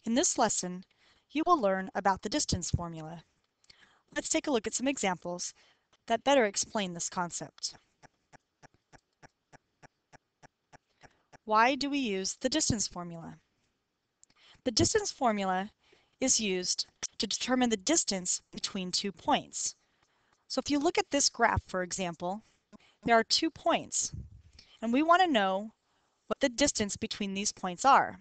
In this lesson, you will learn about the distance formula. Let's take a look at some examples that better explain this concept. Why do we use the distance formula? The distance formula is used to determine the distance between 2 points. So if you look at this graph, for example, there are 2 points, and we want to know what the distance between these points are.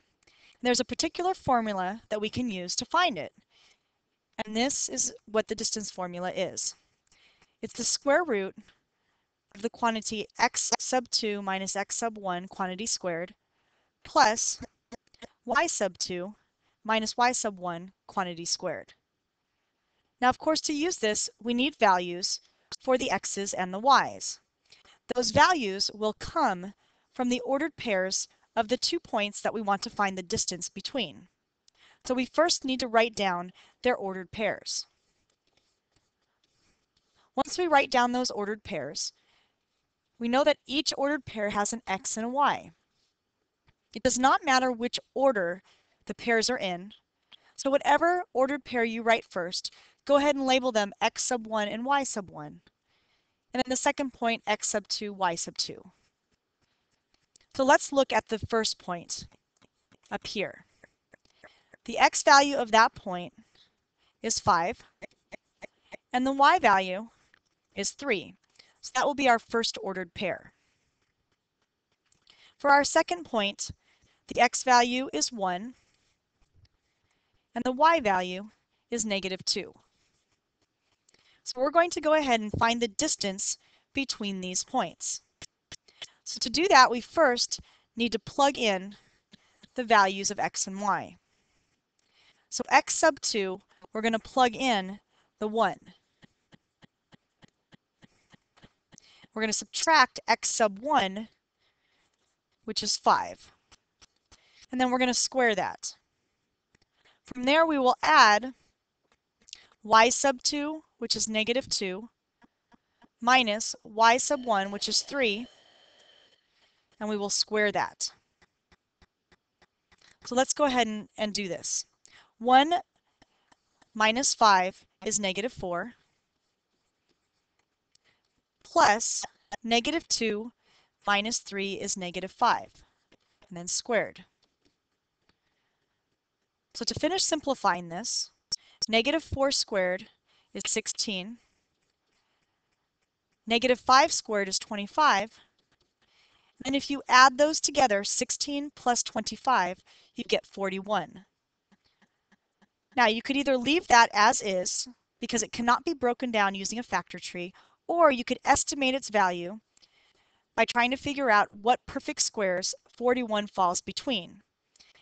There's a particular formula that we can use to find it. And this is what the distance formula is. It's the square root of the quantity x sub 2 minus x sub 1 quantity squared plus y sub 2 minus y sub 1 quantity squared. Now, of course, to use this, we need values for the x's and the y's. Those values will come from the ordered pairs of the 2 points that we want to find the distance between. So we first need to write down their ordered pairs. Once we write down those ordered pairs, we know that each ordered pair has an x and a y. It does not matter which order the pairs are in, so whatever ordered pair you write first, go ahead and label them x sub 1 and y sub 1. And then the second point, x sub 2, y sub 2. So let's look at the first point up here. The x value of that point is 5, and the y value is 3. So that will be our first ordered pair. For our second point, the x value is 1, and the y value is negative 2. So we're going to go ahead and find the distance between these points. So to do that, we first need to plug in the values of x and y. So x sub 2, we're going to plug in the 1. We're going to subtract x sub 1, which is 5. And then we're going to square that. From there, we will add y sub 2, which is negative 2, minus y sub 1, which is 3, and we will square that. So let's go ahead and do this. 1 minus 5 is negative 4, plus negative 2 minus 3 is negative 5, and then squared. So to finish simplifying this, negative 4 squared is 16, negative 5 squared is 25, and if you add those together, 16 plus 25, you get 41. Now you could either leave that as is, because it cannot be broken down using a factor tree, or you could estimate its value by trying to figure out what perfect squares 41 falls between.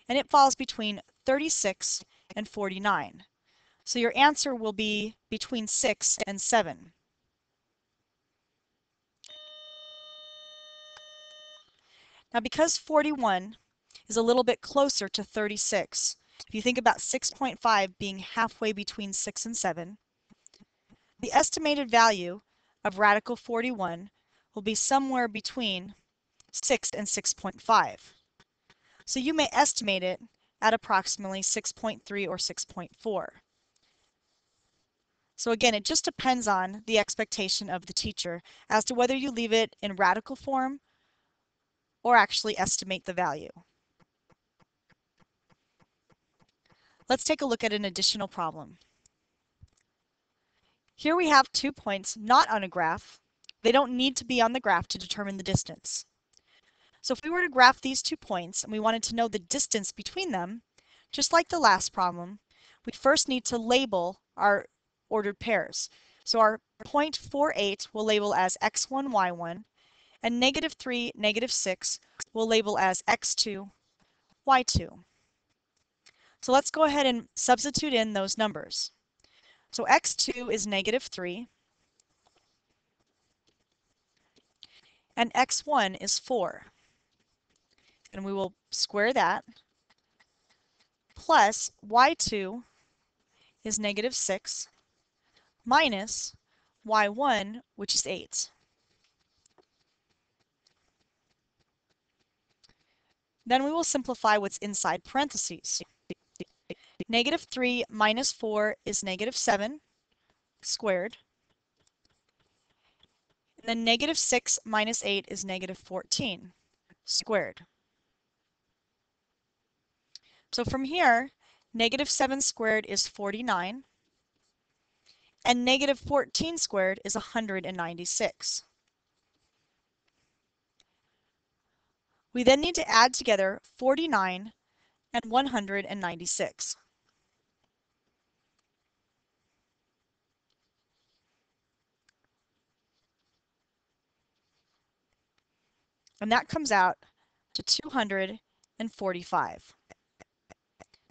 And it falls between 36 and 49. So your answer will be between 6 and 7. Now because 41 is a little bit closer to 36, if you think about 6.5 being halfway between 6 and 7, the estimated value of radical 41 will be somewhere between 6 and 6.5. So you may estimate it at approximately 6.3 or 6.4. So again, it just depends on the expectation of the teacher as to whether you leave it in radical form or actually estimate the value. Let's take a look at an additional problem. Here we have 2 points not on a graph. They don't need to be on the graph to determine the distance. So if we were to graph these 2 points and we wanted to know the distance between them, just like the last problem, we first need to label our ordered pairs. So our point 48 we'll label as x1, y1, and negative 3, negative 6 we'll label as x2, y2. So let's go ahead and substitute in those numbers. So x2 is negative 3, and x1 is 4. And we will square that, plus y2 is negative 6, minus y1, which is 8. Then we will simplify what's inside parentheses. Negative 3 minus 4 is negative 7 squared. And then negative 6 minus 8 is negative 14 squared. So from here, negative 7 squared is 49, and negative 14 squared is 196. We then need to add together 49 and 196. And that comes out to 245.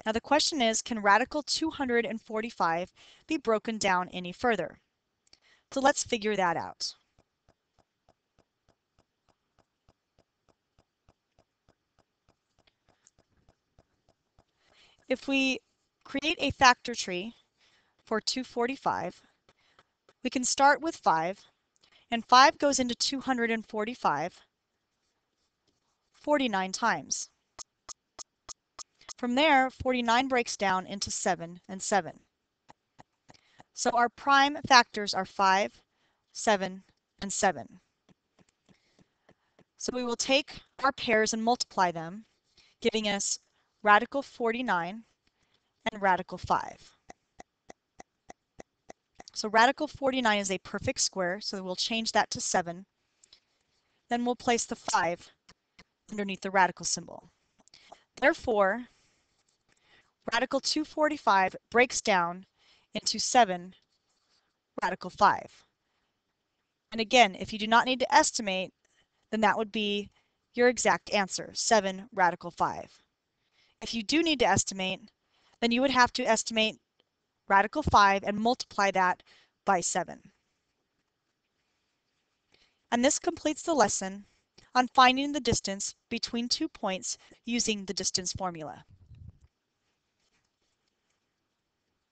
Now the question is, can radical 245 be broken down any further? So let's figure that out. If we create a factor tree for 245, we can start with 5, and 5 goes into 245 49 times. From there, 49 breaks down into 7 and 7. So our prime factors are 5, 7, and 7. So we will take our pairs and multiply them, giving us radical 49 and radical 5. So radical 49 is a perfect square, so we'll change that to 7. Then we'll place the 5 underneath the radical symbol. Therefore, radical 245 breaks down into 7 radical 5. And again, if you do not need to estimate, then that would be your exact answer, 7 radical 5. If you do need to estimate, then you would have to estimate radical 5 and multiply that by 7. And this completes the lesson on finding the distance between 2 points using the distance formula.